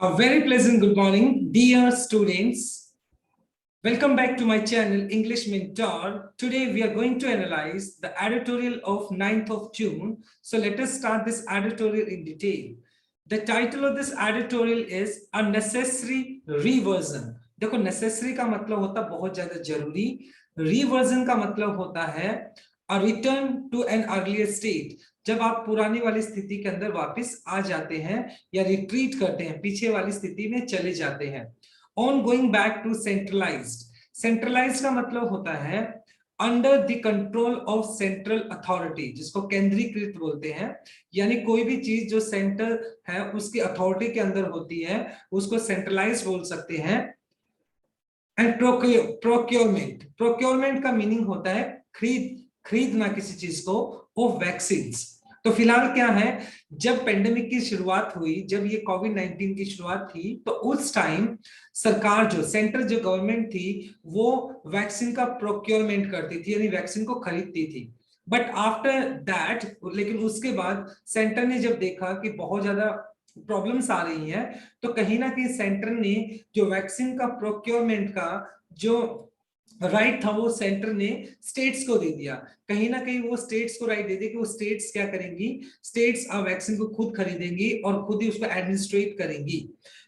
A very pleasant good morning, dear students. Welcome back to my channel, English Mentor. Today we are going to analyze the editorial of 9th of June. So let us start this editorial in detail. The title of this editorial is A Necessary Reversion. देखो necessary का मतलब होता है बहुत ज्यादा जरूरी, reversion का मतलब होता है a return to an earlier state. जब आप पुरानी वाली स्थिति के अंदर वापस आ जाते हैं या रिट्रीट करते हैं, पीछे वाली स्थिति में चले जाते हैं. On going back to centralized. Centralized का मतलब होता है under the control of central authority, जिसको केंद्रीकृत बोलते हैं. यानी कोई भी चीज जो सेंटर है उसकी अथॉरिटी के अंदर होती है उसको सेंट्रलाइज्ड बोल सकते हैं. And procurement. प्रोक्योरमेंट का मीनिंग होता है खरीदना किसी चीज को, ऑफ वैक्सीन्स. तो फिलहाल क्या है, जब पेंडेमिक की शुरुआत हुई, जब ये कोविड-19 की शुरुआत थी, तो उस टाइम सरकार जो सेंट्रल जो गवर्नमेंट थी वो वैक्सीन का प्रोक्योरमेंट करती थी, यानी वैक्सीन को खरीदती थी. बट आफ्टर दैट, लेकिन उसके बाद सेंटर ने जब देखा कि बहुत ज्यादा प्रॉब्लम्स आ रही हैं, तो कहीं ना कहीं सेंटर ने जो वैक्सीन का प्रोक्योरमेंट का जो राइट था वो सेंटर ने स्टेट्स को दे दिया. कहीं ना कहीं वो स्टेट्स को राइट दे दिया कि वो स्टेट्स क्या करेंगी, स्टेट्स वैक्सीन को खुद खरीदेंगी और खुद ही उसको एडमिनिस्ट्रेट करेंगी.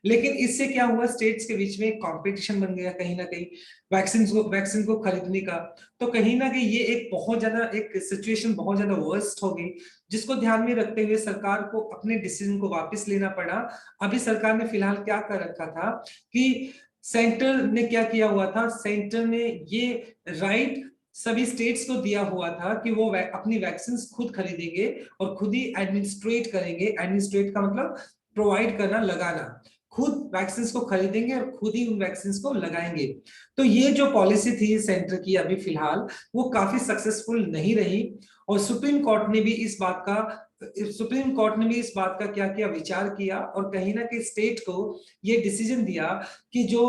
लेकिन इससे क्या हुआ, स्टेट्स के बीच में एक कंपटीशन बन गया कहीं ना कहीं वैक्सीन को खरीदने का. तो कहीं ना कहीं ये एक बहुत ज्यादा एक सिचुएशन बहुत ज्यादा वर्स्ट हो गई, जिसको ध्यान में रखते हुए सरकार को अपने डिसीजन को वापस लेना पड़ा. अभी सरकार ने फिलहाल क्या कर रखा था कि सेंटर ने क्या किया हुआ था, सेंटर ने ये राइट सभी स्टेट्स को दिया हुआ था कि वो अपनी वैक्सीन खुद खरीदेंगे और खुद ही एडमिनिस्ट्रेट करेंगे. एडमिनिस्ट्रेट का मतलब प्रोवाइड करना, लगाना. खुद वैक्सीन को खरीदेंगे और खुद ही उन वैक्सीन को लगाएंगे. तो ये जो पॉलिसी थी सेंटर की अभी फिलहाल, वो काफी सक्सेसफुल नहीं रही. और सुप्रीम कोर्ट ने भी इस बात का क्या किया, विचार किया और कहीं ना कहीं स्टेट को ये डिसीजन दिया कि जो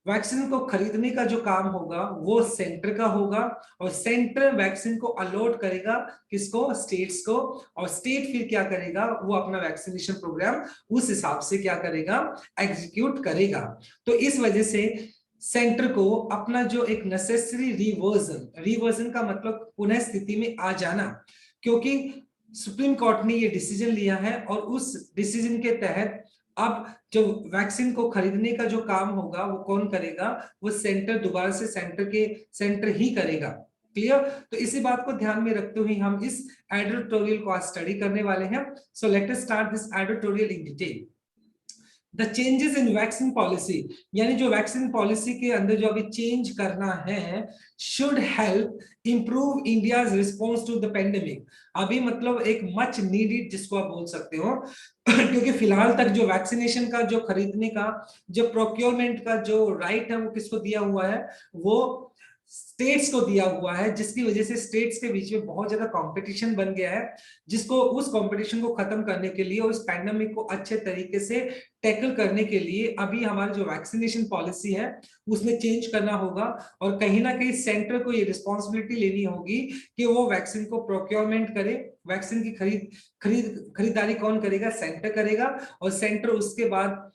वैक्सीन को खरीदने का जो काम होगा वो सेंटर का होगा और सेंटर वैक्सीन को अलॉट करेगा किसको, स्टेट्स को. और स्टेट फिर क्या करेगा, वो अपना वैक्सीनेशन प्रोग्राम उस हिसाब से क्या करेगा, एग्जीक्यूट करेगा. तो इस वजह से सेंटर को अपना जो एक नेसेसरी रिवर्जन का मतलब पुनः स्थिति में आ जाना, क्योंकि सुप्रीम कोर्ट ने ये डिसीजन लिया है और उस डिसीजन के तहत अब जो वैक्सीन को खरीदने का जो काम होगा वो कौन करेगा, वो सेंटर, दोबारा से सेंटर ही करेगा. क्लियर. तो इसी बात को ध्यान में रखते हुए हम इस एडिटोरियल को आज स्टडी करने वाले हैं. So let us start this editorial in detail. The changes in vaccine policy, यानी जो वैक्सीन पॉलिसी के अंदर जो अभी चेंज करना है, should help improve India's response to the pandemic. अभी मतलब एक मच नीडेड जिसको आप बोल सकते हो क्योंकि फिलहाल तक जो वैक्सीनेशन का जो खरीदने का जो प्रोक्योरमेंट का जो राइट है वो किसको दिया हुआ है, वो स्टेट्स को दिया हुआ है, जिसकी वजह से स्टेट्स के बीच में बहुत ज्यादा कंपटीशन बन गया है, जिसको उस कंपटीशन को खत्म करने के लिए और इस पैंडेमिक को अच्छे तरीके से टैकल करने के लिए अभी हमारी जो वैक्सीनेशन पॉलिसी है उसमें चेंज करना होगा. और कहीं ना कहीं सेंटर को ये रिस्पॉन्सिबिलिटी लेनी होगी कि वो वैक्सीन को प्रोक्योरमेंट करे. वैक्सीन की खरीदारी कौन करेगा, सेंटर करेगा. और सेंटर उसके बाद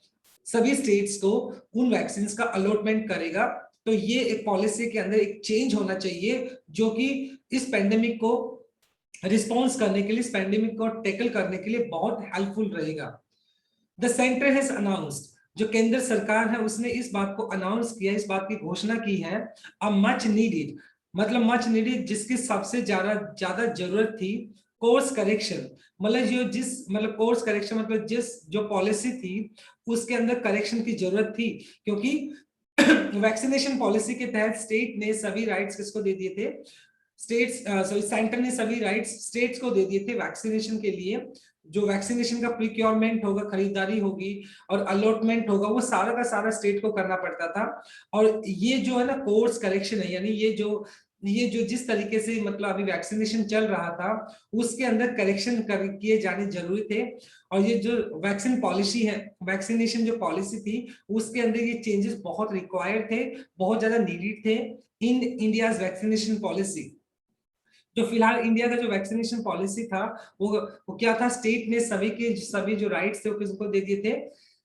सभी स्टेट्स को उन वैक्सीन का अलॉटमेंट करेगा. तो ये एक पॉलिसी के अंदर एक चेंज होना चाहिए जो कि इस पेंडेमिक को रिस्पॉन्स करने के लिए, इस पेंडेमिक को टैकल करने के लिए बहुत हेल्पफुल रहेगा. द सेंटर हैज अनाउंस्ड, जो केंद्र सरकार है उसने इस बात को अनाउंस किया, इस बात की घोषणा की है, अ मच नीडेड, मतलब मच नीडेड जिसकी सबसे ज्यादा जरूरत थी, कोर्स करेक्शन. मतलब कोर्स करेक्शन मतलब जिस जो पॉलिसी थी उसके अंदर करेक्शन की जरूरत थी, क्योंकि वैक्सीनेशन पॉलिसी के तहत स्टेट ने सभी राइट्स किसको दे दिए थे, सेंटर ने सभी राइट्स स्टेट्स को दे दिए थे वैक्सीनेशन के लिए. जो वैक्सीनेशन का प्रिक्योरमेंट होगा, खरीदारी होगी और अलॉटमेंट होगा, वो सारा का सारा स्टेट को करना पड़ता था. और ये जो है ना कोर्स करेक्शन है, यानी ये जो जिस तरीके से मतलब अभी वैक्सीनेशन चल रहा था उसके अंदर करेक्शन किए जाने जरूरी थे. और ये जो वैक्सीन पॉलिसी है, वैक्सीनेशन जो पॉलिसी थी उसके अंदर ये चेंजेस बहुत रिक्वायर्ड थे, बहुत ज्यादा नीडेड थे इन इंडियाज वैक्सीनेशन पॉलिसी. जो फिलहाल इंडिया का जो वैक्सीनेशन पॉलिसी था वो क्या था, स्टेट ने सभी जो राइट्स थे वो किसको दे दिए थे,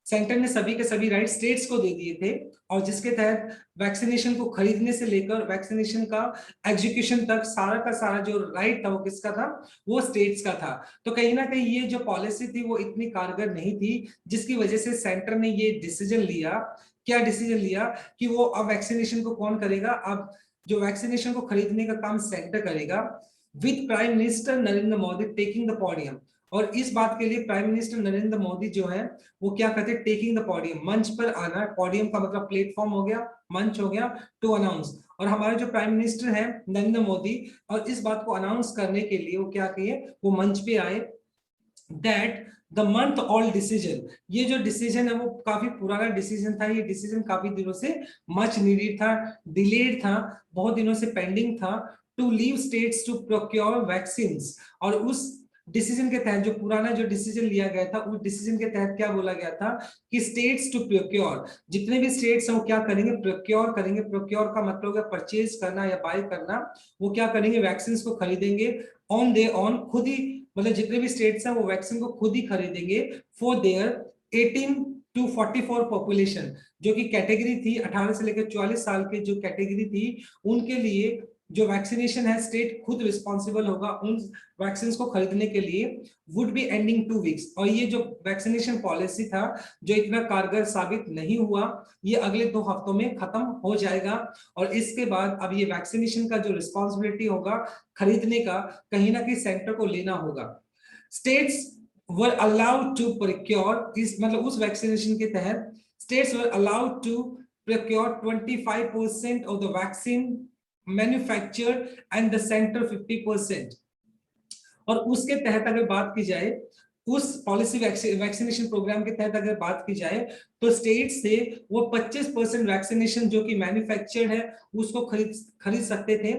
सेंटर ने सभी के सभी राइट स्टेट्स को दे दिए थे, और जिसके तहत वैक्सीनेशन को खरीदने से लेकर वैक्सीनेशन का एग्जीक्यूशन तक सारा का सारा जो राइट था वो किसका था, वो स्टेट्स का था। तो कहीं ना कहीं ये जो पॉलिसी थी वो इतनी कारगर नहीं थी, जिसकी वजह से सेंटर ने ये डिसीजन लिया, क्या डिसीजन लिया कि वो अब वैक्सीनेशन को कौन करेगा, अब जो वैक्सीनेशन को खरीदने का काम सेंटर करेगा, with prime minister Narendra Modi taking the podium. और इस बात के लिए प्राइम मिनिस्टर नरेंद्र मोदी जो है वो क्या कहते हैं, टेकिंग द पोडियम, मंच पर आना। पोडियम का मतलब प्लेटफॉर्म हो गया, मंच हो गया, टू अनाउंस। और हमारे जो प्राइम मिनिस्टर हैं नरेंद्र मोदी, और इस बात को अनाउंस करने के लिए वो क्या किए, वो मंच पे आए, that the month all decision, ये जो डिसीजन है वो काफी पुराना डिसीजन था, ये डिसीजन काफी दिनों से मच नीडेड था, डिलेड था, बहुत दिनों से पेंडिंग था, to leave states to procure vaccine. और उस डिसीजन के तहत, जो पुराना जो डिसीजन लिया गया था, उस डिसीजन के तहत क्या बोला गया था कि स्टेट्स टू प्रोक्योर, जितने भी स्टेट्स हैं वो क्या करेंगे, प्रोक्योर करेंगे। प्रोक्योर का मतलब है परचेज करना या बाय करना। वो क्या करेंगे, वैक्सीन को खरीदेंगे ऑन दे ऑन, खुद ही, मतलब जितने भी स्टेट्स हैं वो वैक्सीन को खुद ही खरीदेंगे फॉर देयर 18 to 44 पॉपुलेशन, जो कि कैटेगरी थी 18 से लेकर 44 साल के जो कैटेगरी थी, उनके लिए जो वैक्सीनेशन है स्टेट खुद रिस्पॉन्सिबल होगा उन वैक्सीन को खरीदने के लिए, वुड बी एंडिंग 2 वीक्स। और ये जो वैक्सीनेशन पॉलिसी था जो इतना कारगर साबित नहीं हुआ, ये अगले 2 हफ्तों में खत्म हो जाएगा। और इसके बाद अब ये वैक्सीनेशन का जो रिस्पॉन्सिबिलिटी होगा खरीदने का, कहीं ना कहीं सेंटर को लेना होगा। States were allowed to procure, इस मतलब उस वैक्सीनेशन के तहत states were allowed to procure 25% of the vaccine manufactured and the center 50%। और उसके तहत अगर बात की जाए, उस पॉलिसी वैक्सीनेशन प्रोग्राम के तहत अगर बात की जाए, तो स्टेट से वो 25% वैक्सीनेशन जो कि मैन्युफैक्चर्ड है उसको खरीद सकते थे,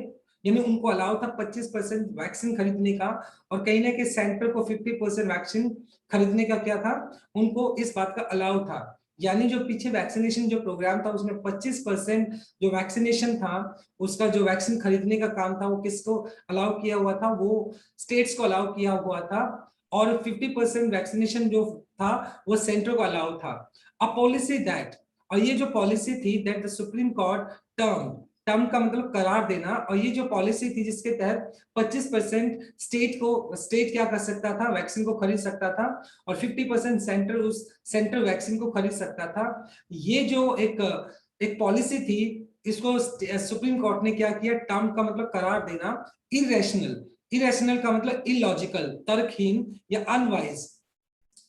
यानी उनको अलाउ था 25% वैक्सीन खरीदने का। और कहीं ना कहीं सेंटर को 50% वैक्सीन खरीदने का क्या था, उनको इस बात का अलाउ था। यानी जो पीछे वैक्सीनेशन जो प्रोग्राम था उसमें 25% जो वैक्सीनेशन था, उसका जो वैक्सीन खरीदने का काम था वो किसको अलाउ किया हुआ था, वो स्टेट्स को अलाउ किया हुआ था। और 50% वैक्सीनेशन जो था वो सेंटर को अलाउ था। अ पॉलिसी दैट, और ये जो पॉलिसी थी that the supreme court term, term का मतलब करार देना, और ये जो पॉलिसी थी जिसके तहत 25% स्टेट क्या कर सकता था, वैक्सीन को खरीद सकता था, और 50% सेंटर उस सेंटर वैक्सीन को खरीद सकता था। ये जो एक पॉलिसी थी, इसको सुप्रीम कोर्ट ने क्या किया, टर्म का मतलब करार देना, इरेशनल, इरेशनल का मतलब इलॉजिकल, तर्कहीन या अनवाइज।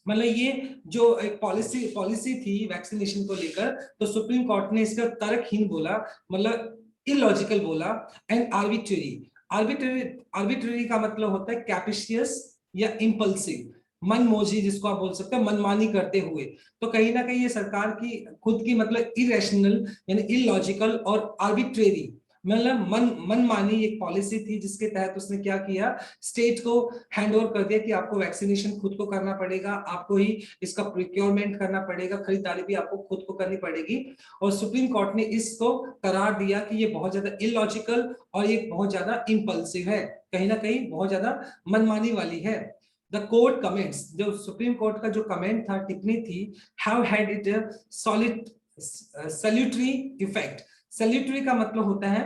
मतलब ये जो एक पॉलिसी थी वैक्सीनेशन को लेकर, तो सुप्रीम कोर्ट ने इसका तर्कहीन बोला, मतलब इलॉजिकल बोला, एंड आर्बिट्रेरी। आर्बिट्रेरी का मतलब होता है कैप्रिशियस या इंपल्सिव, मनमोजी, जिसको आप बोल सकते हैं मनमानी करते हुए। तो कहीं ना कहीं ये सरकार की खुद की मतलब इरेशनल यानी इलॉजिकल और आर्बिट्रेरी मतलब मनमानी एक पॉलिसी थी, जिसके तहत उसने क्या किया, स्टेट को हैंड ओवर कर दिया कि आपको वैक्सीनेशन खुद को करना पड़ेगा, आपको ही इसका प्रोक्योरमेंट करना पड़ेगा, खरीदारी भी आपको खुद को करनी पड़ेगी। और सुप्रीम कोर्ट ने इसको करार दिया कि ये बहुत ज्यादा इलॉजिकल और ये बहुत ज्यादा इंपल्सिव है, कहीं ना कहीं बहुत ज्यादा मनमानी वाली है। द कोर्ट कमेंट्स, जो सुप्रीम कोर्ट का जो कमेंट था, टिप्पणी थी, have had it solid salutary effect. Salutary का मतलब होता है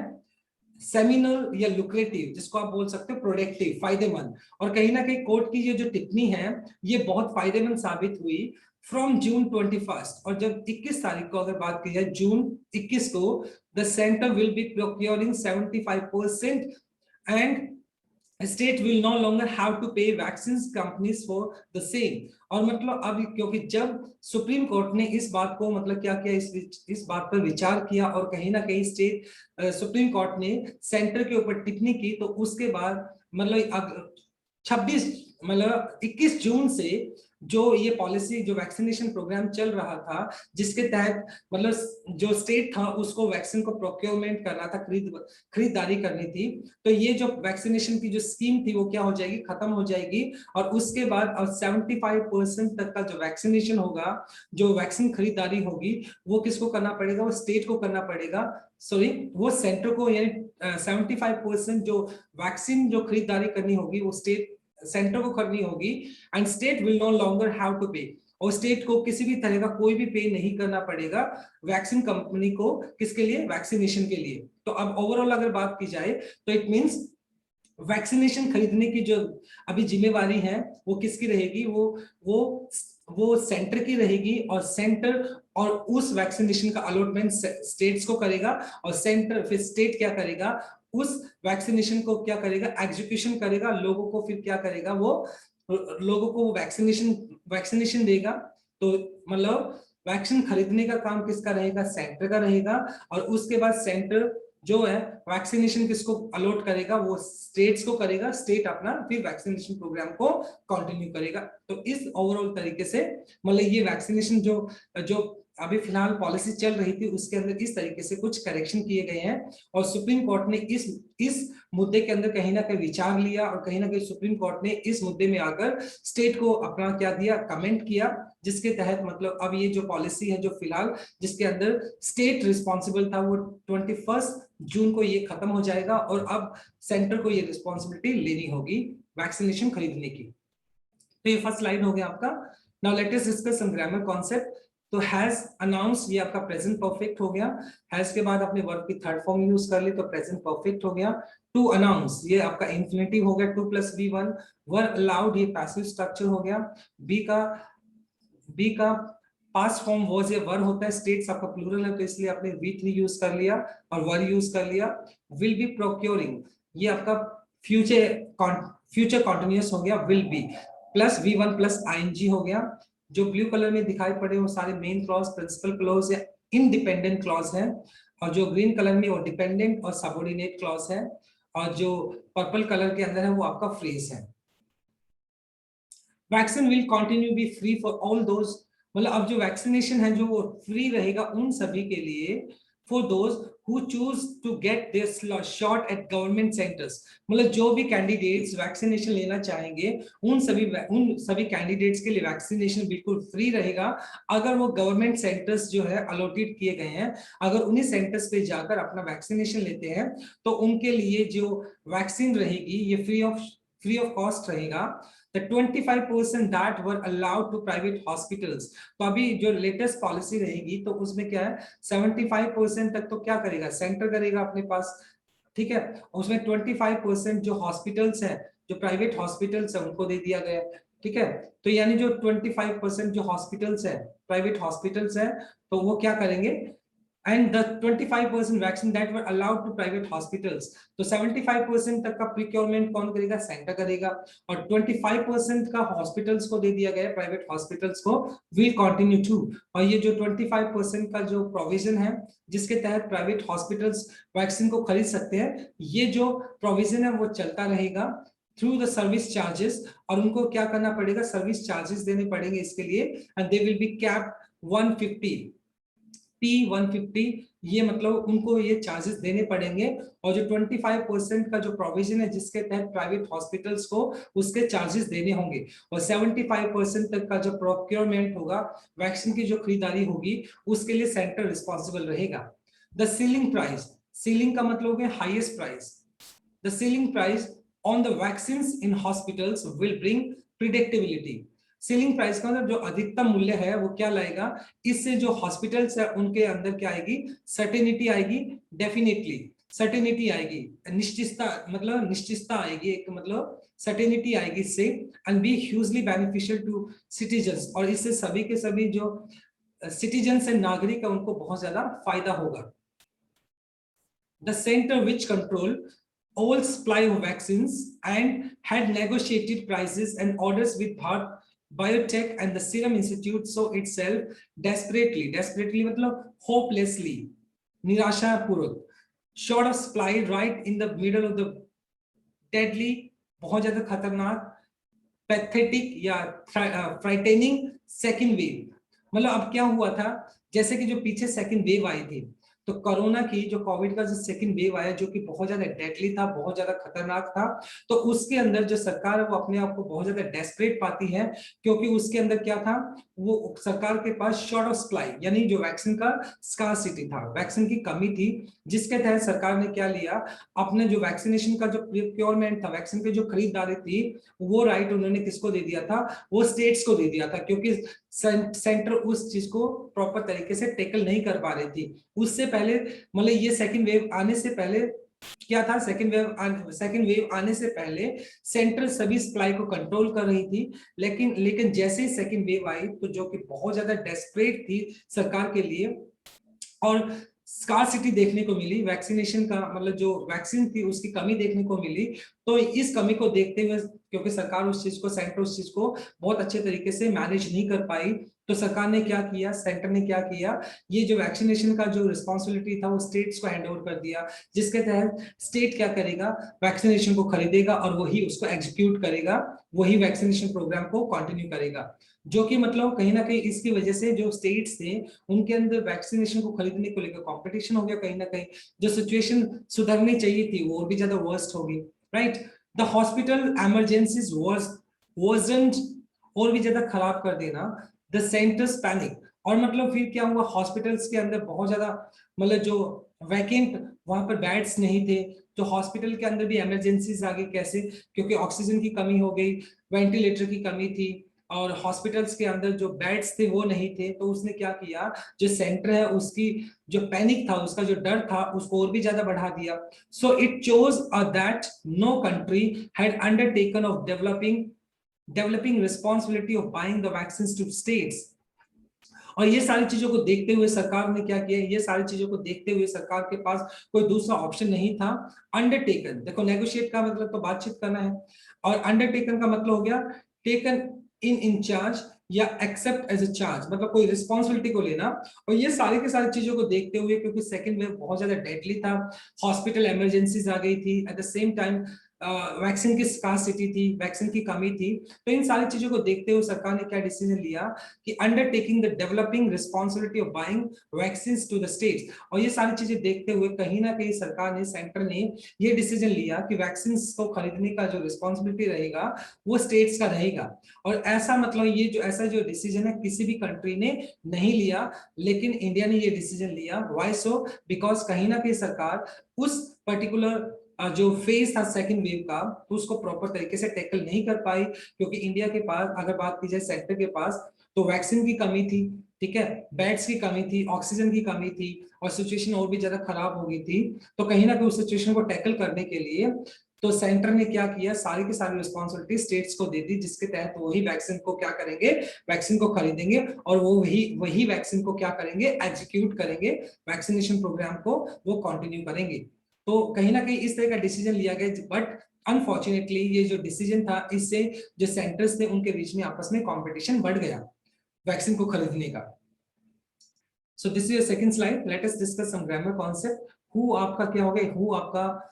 सेमिनल या लुक्रेटिव, जिसको आप बोल सकते हो प्रोडक्टिव, फायदेमंद। और कहीं ना कहीं कोर्ट की ये जो टिप्पणी है ये बहुत फायदेमंद साबित हुई फ्रॉम जून 21। और जब 21 तारीख को अगर बात की जाए, जून 21 को, the centre will be procuring 75% and state will no longer have to pay vaccine companies for the same. और मतलब अब क्योंकि जब सुप्रीम कोर्ट ने इस बात को मतलब क्या किया, इस बात पर विचार किया और कहीं ना कहीं स्टेट सुप्रीम कोर्ट ने सेंटर के ऊपर टिप्पणी की, तो उसके बाद मतलब 26 मतलब 21 जून से जो ये पॉलिसी जो वैक्सीनेशन प्रोग्राम चल रहा था, जिसके तहत मतलब जो स्टेट था उसको वैक्सीन को प्रोक्योरमेंट करना था, खरीदारी करनी थी, तो ये जो वैक्सीनेशन की जो स्कीम थी वो क्या हो जाएगी, खत्म हो जाएगी। और उसके बाद 75% तक का जो वैक्सीनेशन होगा, जो वैक्सीन खरीदारी होगी, वो किसको करना पड़ेगा, वो स्टेट को करना पड़ेगा, सॉरी वो सेंटर को। यानी 75% जो वैक्सीन जो खरीदारी करनी होगी वो सेंटर को करनी होगी, and state will no longer have to pay. और स्टेट को किसी भी तरह का कोई भी पे नहीं करना पड़ेगा वैक्सीन कंपनी को, किसके लिए, वैक्सीनेशन के लिए। तो अब ओवरऑल अगर बात की जाए तो इट मींस वैक्सीनेशन खरीदने की जो अभी जिम्मेवारी है वो किसकी रहेगी, वो वो सेंटर की रहेगी, और सेंटर और उस वैक्सीनेशन का अलॉटमेंट स्टेट्स को करेगा, और सेंटर फिर स्टेट क्या करेगा, उस वैक्सीनेशन को क्या करेगा, एग्जीक्यूशन करेगा, लोगों को फिर क्या करेगा, वो लोगों को वैक्सीनेशन देगा। तो मतलब वैक्सीन खरीदने का काम किसका रहेगा, सेंटर का रहेगा, और उसके बाद सेंटर जो है वैक्सीनेशन किसको अलॉट करेगा, वो स्टेट्स को करेगा, स्टेट अपना फिर वैक्सीनेशन प्रोग्राम को कंटिन्यू करेगा। तो इस ओवरऑल तरीके से मतलब ये वैक्सीनेशन जो जो अभी फिलहाल पॉलिसी चल रही थी उसके अंदर इस तरीके से कुछ करेक्शन किए गए हैं, और सुप्रीम कोर्ट ने इस मुद्दे के अंदर कहीं ना कहीं विचार लिया, और कहीं ना कहीं सुप्रीम कोर्ट ने इस मुद्दे में आकर स्टेट को अपना क्या दिया, कमेंट किया, जिसके तहत मतलब अब ये जो पॉलिसी है जो फिलहाल जिसके अंदर स्टेट रिस्पॉन्सिबल था वो 21 जून को ये खत्म हो जाएगा, और अब सेंटर को ये रिस्पॉन्सिबिलिटी लेनी होगी वैक्सीनेशन खरीदने की। तो ये फर्स्ट लाइन हो गया आपका। Now let us discuss some grammar concept. तो हैज अनाउंस ये आपका प्रेजेंट परफेक्ट हो गया, हैज के बाद आपने वर्ब की थर्ड फॉर्म यूज कर ली तो प्रेजेंट परफेक्ट हो गया। टू अनाउंस ये आपका इंफिनिटिव हो गया, 2 + V1। वर अलाउड ये पैसिव स्ट्रक्चर हो गया। बी का पास्ट फॉर्म वाज या वर होता है, स्टेट्स आपका प्लूरल है तो इसलिए आपने V3 यूज कर लिया और वर यूज कर लिया। विल बी प्रोक्योरिंग ये आपका फ्यूचर कॉन्टिन्यूअस हो गया, will be plus V1 plus ing हो गया। जो ब्लू कलर में दिखाई पड़े वो सारे मेन क्लॉज, प्रिंसिपल क्लॉज या इंडिपेंडेंट क्लॉज है, और जो ग्रीन कलर में वो डिपेंडेंट और सबऑर्डिनेट क्लॉज है, और जो पर्पल कलर के अंदर है वो आपका फ्रेज है। Vaccine will continue B free for all those, मतलब अब जो वैक्सीनेशन है जो वो फ्री रहेगा उन सभी के लिए, for those who choose to get their shot at government centers, मतलब जो भी कैंडिडेट्स वैक्सीनेशन लेना चाहेंगे उन सभी कैंडिडेट्स के लिए वैक्सीनेशन बिल्कुल फ्री रहेगा। अगर वो गवर्नमेंट सेंटर्स जो है अलॉटेड किए गए हैं, अगर उन्हीं सेंटर्स पे जाकर अपना वैक्सीनेशन लेते हैं तो उनके लिए जो वैक्सीन रहेगी ये फ्री ऑफ कॉस्ट रहेगा। The 25% that were allowed to private hospitals, तो अभी जो लेटेस्ट पॉलिसी रहेगी तो उसमें क्या है 75% तक तो क्या करेगा, सेंटर करेगा अपने पास, ठीक है। उसमें 25% जो हॉस्पिटल्स है, जो प्राइवेट हॉस्पिटल्स है उनको दे दिया गया, ठीक है। तो यानी जो 25% जो हॉस्पिटल्स है, प्राइवेट हॉस्पिटल्स है, तो वो क्या करेंगे, and the 25% vaccine that were allowed to private hospitals, तो 75% तक का प्रिक्योरमेंट कौन करेगा, सेंटर करेगा, और 25% का हॉस्पिटल्स को दे दिया गया, प्राइवेट हॉस्पिटल्स को, विल कंटिन्यू टू। और ये जो 25% का जो प्रोविजन है जिसके तहत प्राइवेट हॉस्पिटल्स वैक्सीन को खरीद सकते हैं, ये जो प्रोविजन है वो चलता रहेगा थ्रू द सर्विस चार्जेस, और उनको क्या करना पड़ेगा, सर्विस चार्जेस देने पड़ेंगे इसके लिए, and they will be cap 150 P150, ये मतलब उनको ये चार्जेस देने पड़ेंगे। और जो 25% का जो प्रोविजन है जिसके तहत प्राइवेट हॉस्पिटल्स को उसके चार्जेस देने होंगे, और 75% तक का जो प्रोक्योरमेंट होगा, वैक्सीन की जो खरीदारी होगी उसके लिए सेंटर रिस्पॉन्सिबल रहेगा। द सीलिंग प्राइस, सीलिंग का मतलब है highest price, the ceiling price on the vaccines in hospitals will bring predictability. Ceiling price का मतलब जो अधिकतम मूल्य है वो क्या लाएगा, इससे जो हॉस्पिटल्स है उनके अंदर क्या आएगी, सर्टेनिटी आएगी, डेफिनेटली सर्टेनिटी आएगी, निश्चितता, मतलब निश्चितता आएगी, एक मतलब सर्टेनिटी आएगी इससे, and be hugely beneficial to citizens, और इससे सभी के सभी जो सिटीजन्स है, नागरिक है, उनको बहुत ज्यादा फायदा होगा। The centre which control all supply of vaccines and had negotiated prices and orders with Bharat Biotech and the Serum Institute saw itself desperately मतलब hopelessly, निराशापूर्वक, short of supply right in the middle of the deadly, बहुत ज्यादा खतरनाक, pathetic या फ्राइटेनिंग second wave. मतलब अब क्या हुआ था, जैसे कि जो पीछे सेकेंड वेव आई थी, तो कोरोना की जो कोविड का जो सेकंड वेव आया जो कि बहुत ज्यादा डेडली था, बहुत ज्यादा खतरनाक था, तो उसके अंदर जो सरकार है वो अपने आप को बहुत ज्यादा डेस्परेट पाती है, क्योंकि उसके अंदर क्या था, वो सरकार के पास शॉर्ट ऑफ सप्लाई यानी जो वैक्सीन का स्कार्सिटी था, वैक्सीन की कमी थी, जिसके तहत सरकार ने क्या लिया, अपने जो वैक्सीनेशन का जो प्रिक्योरमेंट था, वैक्सीन की जो खरीदारी थी, वो राइट उन्होंने किसको दे दिया था, वो स्टेट्स को दे दिया था, क्योंकि सेंटर उस चीज को प्रॉपर तरीके से टेकल नहीं कर पा रही थी। उससे पहले मतलब ये सेकंड वेव आने से पहले क्या था, सेकंड वेव आने से पहले सेंट्रल सभी सप्लाई को कंट्रोल कर रही थी, लेकिन जैसे ही सेकंड वेव आई तो जो कि बहुत ज्यादा डेस्परेट थी सरकार के लिए और स्कार्सिटी देखने को मिली, वैक्सीनेशन का मतलब जो वैक्सीन थी उसकी कमी देखने को मिली, तो इस कमी को देखते हुए क्योंकि सरकार उस चीज को, सेंटर उस चीज को बहुत अच्छे तरीके से मैनेज नहीं कर पाई, तो सरकार ने क्या किया, सेंटर ने क्या किया, ये जो वैक्सीनेशन का जो रिस्पॉन्सिबिलिटी था वो स्टेट्स को हैंड ओवर कर दिया, जिसके तहत स्टेट क्या करेगा, वैक्सीनेशन को खरीदेगा और वही उसको एग्जीक्यूट करेगा, वही वैक्सीनेशन प्रोग्राम को कंटिन्यू करेगा। जो कि मतलब कहीं ना कहीं इसकी वजह से जो स्टेट्स थे उनके अंदर वैक्सीनेशन को खरीदने को लेकर कंपटीशन हो गया, कहीं ना कहीं जो सिचुएशन सुधरनी चाहिए थी वो और भी ज्यादा वर्स्ट होगी, राइट। द हॉस्पिटल इमरजेंसीज वर्सन्ड, और भी ज्यादा खराब कर देना, द सेंटर्स पैनिक, और मतलब फिर क्या हुआ, हॉस्पिटल्स के अंदर बहुत ज्यादा मतलब जो वैकेंट वहां पर बेड्स नहीं थे, तो हॉस्पिटल के अंदर भी इमरजेंसीज आ गई, कैसे, क्योंकि ऑक्सीजन की कमी हो गई, वेंटिलेटर की कमी थी और हॉस्पिटल्स के अंदर जो बेड्स थे वो नहीं थे, तो उसने क्या किया, जो सेंटर है उसकी जो पैनिक था, उसका जो डर था उसको और भी ज्यादा बढ़ा दिया। So it chose that no country had undertaken of developing responsibility of buying the vaccine to states. और ये सारी चीजों को देखते हुए सरकार ने क्या किया, ये सारी चीजों को देखते हुए सरकार के पास कोई दूसरा ऑप्शन नहीं था। अंडरटेकन, देखो नेगोशिएट का मतलब तो बातचीत करना है, और अंडरटेकन का मतलब हो गया टेकन इन चार्ज या एक्सेप्ट एज अ चार्ज, मतलब कोई रिस्पॉन्सिबिलिटी को लेना। और ये सारी की सारी चीजों को देखते हुए, क्योंकि सेकंड वेव बहुत ज्यादा डेडली था, हॉस्पिटल इमरजेंसीज आ गई थी, at the same time vaccine की स्कार्सिटी थी, वैक्सीन की कमी थी, तो इन सारी चीजों को देखते हुए सरकार ने क्या डिसीजन लिया कि undertaking the developing responsibility of buying vaccine to the states. और ये सारी चीजें देखते हुए कहीं ना कहीं सरकार ने, सेंटर ने ये डिसीजन लिया कि वैक्सीन को खरीदने का जो रिस्पॉन्सिबिलिटी रहेगा वो स्टेट्स का रहेगा। और ऐसा मतलब ये जो ऐसा जो डिसीजन है किसी भी कंट्री ने नहीं लिया, लेकिन इंडिया ने ये डिसीजन लिया। व्हाई सो, बिकॉज कहीं ना कहीं सरकार उस पर्टिकुलर जो फेज था सेकंड वेव का, तो उसको प्रॉपर तरीके से टैकल नहीं कर पाई, क्योंकि इंडिया के पास अगर बात की जाए सेंटर के पास, तो वैक्सीन की कमी थी, ठीक है, बेड्स की कमी थी, ऑक्सीजन की कमी थी, और सिचुएशन और भी ज्यादा खराब हो गई थी। तो कहीं ना कहीं उस सिचुएशन को टैकल करने के लिए तो सेंटर ने क्या किया, सारी की सारी रिस्पॉन्सिबिलिटी स्टेट्स को दे दी, जिसके तहत वही वैक्सीन को क्या करेंगे, वैक्सीन को खरीदेंगे, और वो वही वैक्सीन को क्या करेंगे, एग्जीक्यूट करेंगे, वैक्सीनेशन प्रोग्राम को वो कंटिन्यू करेंगे। तो कहीं ना कहीं इस तरह का डिसीजन लिया गया, बट अनफॉर्चुनेटली ये जो डिसीजन था, इससे जो सेंटर्स थे उनके बीच में आपस में कंपटीशन बढ़ गया वैक्सीन को खरीदने का। So this is your second slide, let us discuss some grammar concept. Who आपका क्या हो गया, हु आपका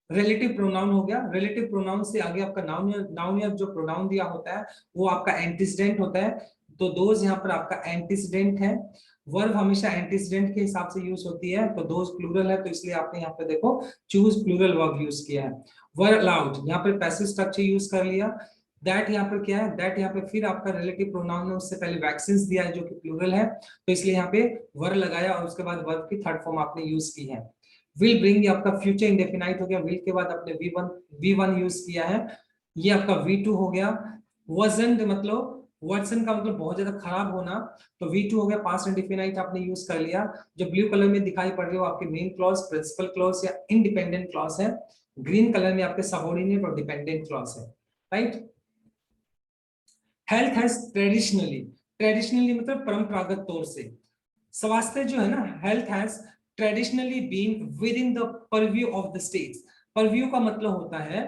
रिलेटिव प्रोनाउन हो गया, रिलेटिव प्रोनाउन से आगे आपका नाउन या जो प्रोनाउन दिया होता है वो आपका एंटीसीडेंट होता है, तो दोज यहाँ पर आपका एंटीसीडेंट है। वर्ब हमेशा एंटीसीडेंट के हिसाब से यूज होती है, तो दोज प्लूरल है, तो इसलिए आपने यहाँ पे देखो चूज प्लूरल वर्ब यूज किया है। वर अलाउड, यहाँ पर पैसिव स्ट्रक्चर यूज कर लिया। दैट यहाँ पर क्या है, दैट यहाँ पे फिर आपका रिलेटिव प्रोनाउन है, उससे पहले वैक्सीन दिया है जो कि प्लूरल है, तो इसलिए यहाँ पे वर लगाया और उसके बाद वर्ब की थर्ड फॉर्म आपने यूज की है। विल ब्रिंग, ये आपका फ्यूचर इंडेफिनाइट हो गया, विल के बाद आपने V1 यूज किया है, ये आपका V2 हो गया। वर्जन मतलब वर्सन का मतलब बहुत ज्यादा खराब होना, तो V2 हो गया, पास्ट इंडेफिनाइट आपने यूज कर लिया। जो ब्लू कलर में दिखाई पड़ रही हो आपके मेन क्लॉज, प्रिंसिपल क्लॉज या इंडिपेंडेंट क्लॉज है। ग्रीन कलर में आपके सबऑर्डिनेट और डिपेंडेंट क्लॉज है, right. Health has traditionally, traditionally मतलब परंपरागत तौर से, स्वास्थ्य जो है ना, health has traditionally been within the purview of the states. Purview का मतलब होता है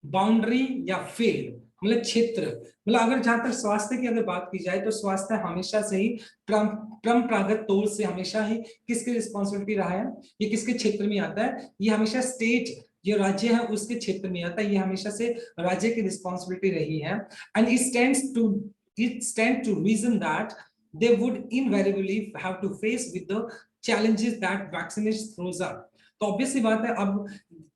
बाउंड्री या फील्ड, मतलब क्षेत्र, मतलब अगर जहां तक स्वास्थ्य की अगर बात की जाए तो स्वास्थ्य हमेशा से ही परंपरागत तौर से हमेशा ही किसकी रिस्पॉन्सिबिलिटी रहा है, ये किसके क्षेत्र में आता है, ये हमेशा स्टेट जो राज्य है उसके क्षेत्र में आता है, ये हमेशा से राज्य की रिस्पॉन्सिबिलिटी रही है। And it stands to reason that they would invariably have to face with the challenges that vaccination throws up। तो ऑब्वियस सी बात है, अब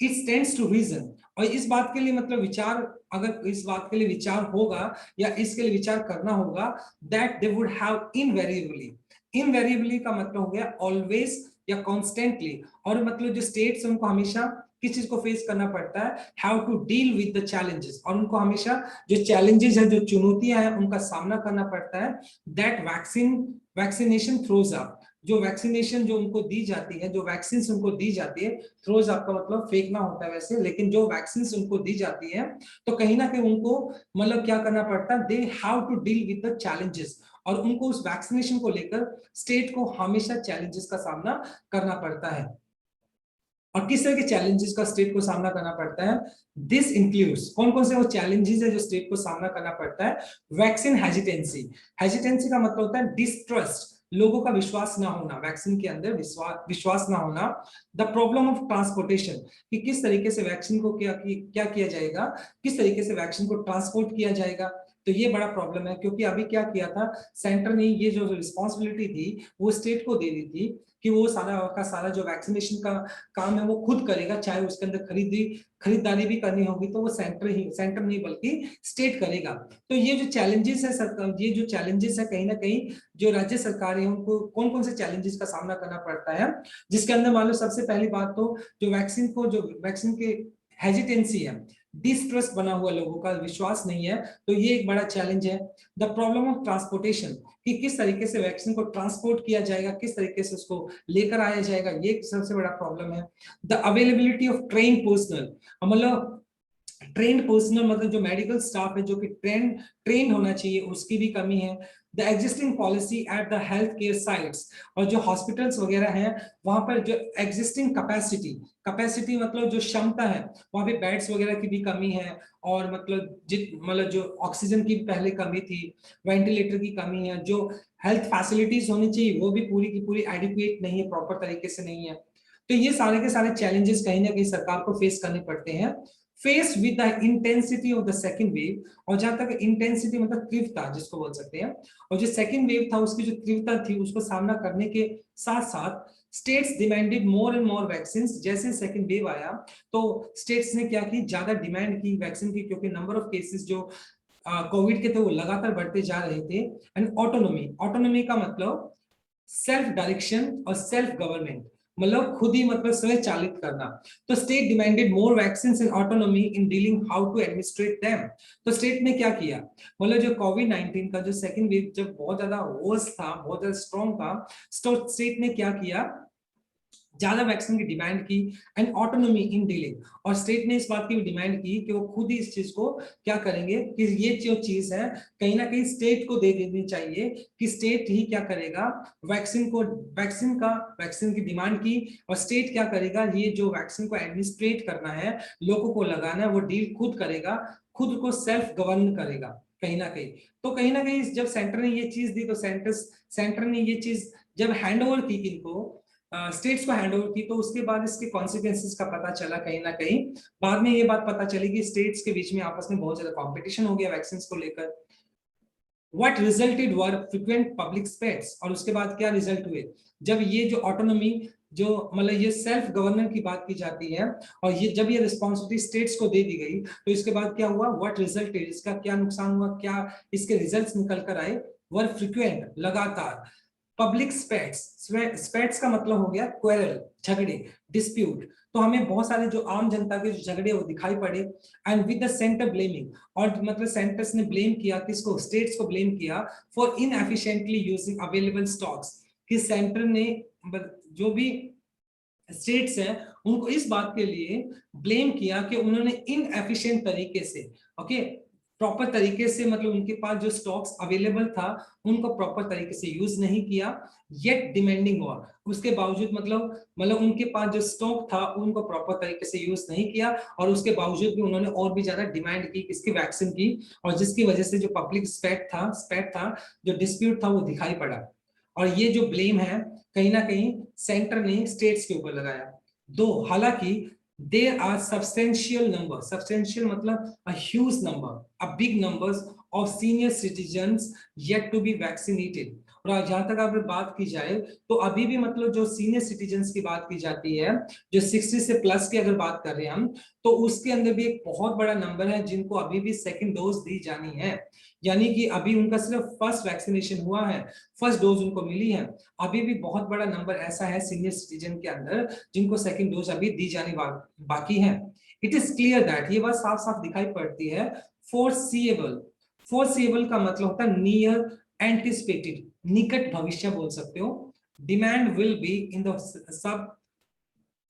it stands to reason, और इस बात के लिए मतलब विचार, अगर इस बात के लिए विचार होगा या इसके लिए विचार करना होगा, that they would have invariably का मतलब हो गया always या constantly, और मतलब जो स्टेट्स उनको हमेशा किस चीज को फेस करना पड़ता है, how to deal with the challenges, और उनको हमेशा जो चैलेंजेस है, जो चुनौतियां हैं, उनका सामना करना पड़ता है। दैट वैक्सीनेशन थ्रोज अप, जो वैक्सीनेशन जो उनको दी जाती है, जो वैक्सीन उनको दी जाती है, थ्रोज आपका मतलब फेंकना होता है वैसे, लेकिन जो वैक्सीन उनको दी जाती है तो कहीं ना कहीं उनको मतलब क्या करना पड़ता है, they have to deal with the challenges, और उनको उस वैक्सीनेशन को लेकर स्टेट को हमेशा चैलेंजेस का सामना करना पड़ता है। और किस तरह के चैलेंजेस का स्टेट को सामना करना पड़ता है, दिस इंक्लूड्स, कौन कौन से वो चैलेंजेस है जो स्टेट को सामना करना पड़ता है, वैक्सीन हेजिटेंसी, हेजिटेंसी का मतलब होता है डिस्ट्रस्ट, लोगों का विश्वास ना होना, वैक्सीन के अंदर विश्वास ना होना, द प्रॉब्लम ऑफ ट्रांसपोर्टेशन, कि किस तरीके से वैक्सीन को क्या किया जाएगा, किस तरीके से वैक्सीन को ट्रांसपोर्ट किया जाएगा, तो ये बड़ा प्रॉब्लम है, क्योंकि अभी क्या किया था सेंटर ने, ये जो रिस्पॉन्सिबिलिटी थी वो स्टेट को दे दी थी कि वो सारा का सारा जो वैक्सीनेशन का काम है वो खुद करेगा, चाहे उसके अंदर खरीदारी भी करनी होगी तो वो सेंटर नहीं बल्कि स्टेट करेगा। तो ये जो चैलेंजेस है सरकार, ये जो चैलेंजेस है कहीं ना कहीं जो राज्य सरकार है उनको कौन कौन से चैलेंजेस का सामना करना पड़ता है, जिसके अंदर मान लो सबसे पहली बात तो जो वैक्सीन के हेजिटेंसी है, डिस्ट्रस्ट बना हुआ, लोगों का विश्वास नहीं है, तो ये एक बड़ा चैलेंज है। द प्रॉब्लम ऑफ ट्रांसपोर्टेशन, कि किस तरीके से वैक्सीन को ट्रांसपोर्ट किया जाएगा, किस तरीके से उसको लेकर आया जाएगा, ये सबसे बड़ा प्रॉब्लम है। The availability of train personal, मतलब ट्रेंड पर्सनल मतलब जो मेडिकल स्टाफ है जो कि ट्रेन होना चाहिए, उसकी भी कमी है। The existing policy at the health care sites, और जो हॉस्पिटल्स वगैरह हैं वहां पर जो एग्जिस्टिंग कैपेसिटी मतलब जो क्षमता है, वहां पे बेड्स वगैरह की भी कमी है, और मतलब जो ऑक्सीजन की पहले कमी थी, वेंटिलेटर की कमी है, जो हेल्थ फैसिलिटीज होनी चाहिए वो भी पूरी की पूरी एडिक्वेट नहीं है, प्रॉपर तरीके से नहीं है। तो ये सारे के सारे चैलेंजेस कहीं ना कहीं सरकार को फेस करने पड़ते हैं। Face with the intensity of the second wave, और जहां तक इंटेंसिटी मतलब तीव्रता जिसको बोल सकते हैं, और जो सेकेंड वेव था उसकी जो तीव्रता थी उसको सामना करने के साथ साथ states demanded more and more vaccine. जैसे सेकेंड वेव आया तो स्टेट्स ने क्या की, ज्यादा डिमांड की वैक्सीन की, क्योंकि नंबर ऑफ केसेस जो कोविड के थे वो लगातार बढ़ते जा रहे थे। एंड ऑटोनोमी का मतलब सेल्फ डायरेक्शन और सेल्फ गवर्नमेंट, मतलब खुद ही मतलब स्वयं चालित करना। तो state demanded more vaccine and autonomy in dealing how to administrate them. तो स्टेट ने क्या किया, मतलब जो कोविड-19 का जो सेकंड वेव जब बहुत ज्यादा वर्स था, बहुत ज्यादा स्ट्रॉन्ग था, तो स्टेट ने क्या किया, ज्यादा वैक्सीन की डिमांड की एंड ऑटोनॉमी इन डीलिंग, और स्टेट ने इस बात की भी डिमांड की कि वो खुद ही इस चीज को क्या करेंगे, कि ये जो चीज है कहीं ना कहीं स्टेट को दे देनी चाहिए, कि स्टेट ही क्या करेगा, वैक्सीन की डिमांड की, और स्टेट क्या करेगा, ये जो वैक्सीन को एडमिनिस्ट्रेट करना है, लोगों को लगाना है, वो डील खुद करेगा, खुद को सेल्फ गवर्न करेगा कहीं ना कहीं। तो कहीं ना कहीं जब सेंटर ने ये चीज दी, तो सेंटर ने ये चीज जब हैंड ओवर की इनको, स्टेट्स को हैंड ओवर की, तो उसके बाद इसके कॉन्सिक्वेंसेस का पता चला कहीं ना कहीं। बाद में ये बात पता चली कि स्टेट्स के बीच में आपस में बहुत ज्यादा कंपटीशन हो गया वैक्सीन को लेकर। What resulted were frequent public spats, और उसके बाद क्या रिजल्ट हुए, जब ये जो ऑटोनॉमी जो मतलब ये सेल्फ गवर्नर की बात की जाती है, और ये जब ये रिस्पॉन्सिबिलिटी स्टेट्स को दे दी गई, तो इसके बाद क्या हुआ, व्हाट रिजल्टेड, इसका क्या नुकसान हुआ, क्या इसके रिजल्ट्स निकल कर आए, वर फ्रिक्वेंट लगातार पब्लिक स्पेट्स का मतलब हो गया क्वेरल, झगड़े, डिस्प्यूट, तो हमें बहुत सारे जो आम जनता के जो झगड़े वो दिखाई पड़े। And with the centre blaming, और मतलब सेंटर्स ने ब्लेम किया किसको, स्टेट्स को ब्लेम किया फॉर इनएफिशिएंटली यूजिंग अवेलेबल स्टॉक्स, कि सेंटर ने जो भी स्टेट्स हैं उनको इस बात के लिए ब्लेम किया कि उन्होंने इनएफिशिएंट तरीके से, ओके, प्रॉपर तरीके से, मतलब उनके पास जो स्टॉक्स अवेलेबल था उनको प्रॉपर तरीके से यूज नहीं किया, येट डिमांडिंग और उसके बावजूद मतलब उनके पास जो स्टॉक था उनको प्रॉपर तरीके से यूज नहीं किया, और उसके बावजूद भी उन्होंने और भी ज्यादा डिमांड की किसकी, वैक्सीन की, और जिसकी वजह से जो पब्लिक स्पेट था, जो डिस्प्यूट था वो दिखाई पड़ा। और ये जो ब्लेम है कहीं ना कहीं सेंटर ने स्टेट्स के ऊपर लगाया। दो हालांकि there are substantial मतलब a huge number, a big numbers of senior citizens yet to be vaccinated। और जहां तक अगर बात की जाए तो अभी भी मतलब जो सीनियर सिटीजन्स की बात की जाती है, जो 60 से प्लस की अगर बात कर रहे हैं हम, तो उसके अंदर भी एक बहुत बड़ा नंबर है जिनको अभी भी सेकंड डोज दी जानी है। यानी कि अभी उनका सिर्फ फर्स्ट वैक्सीनेशन हुआ है, फर्स्ट डोज उनको मिली है। अभी भी बहुत बड़ा नंबर ऐसा है सीनियर सिटीजन के अंदर जिनको सेकंड डोज अभी दी जानी बाकी है। इट इज क्लियर दैट, ये बात साफ साफ दिखाई पड़ती है। फोरसीएबल, फोरसीएबल का मतलब होता है नियर एंटिसिपेटेड, निकट भविष्य बोल सकते हो। Demand will be in the sub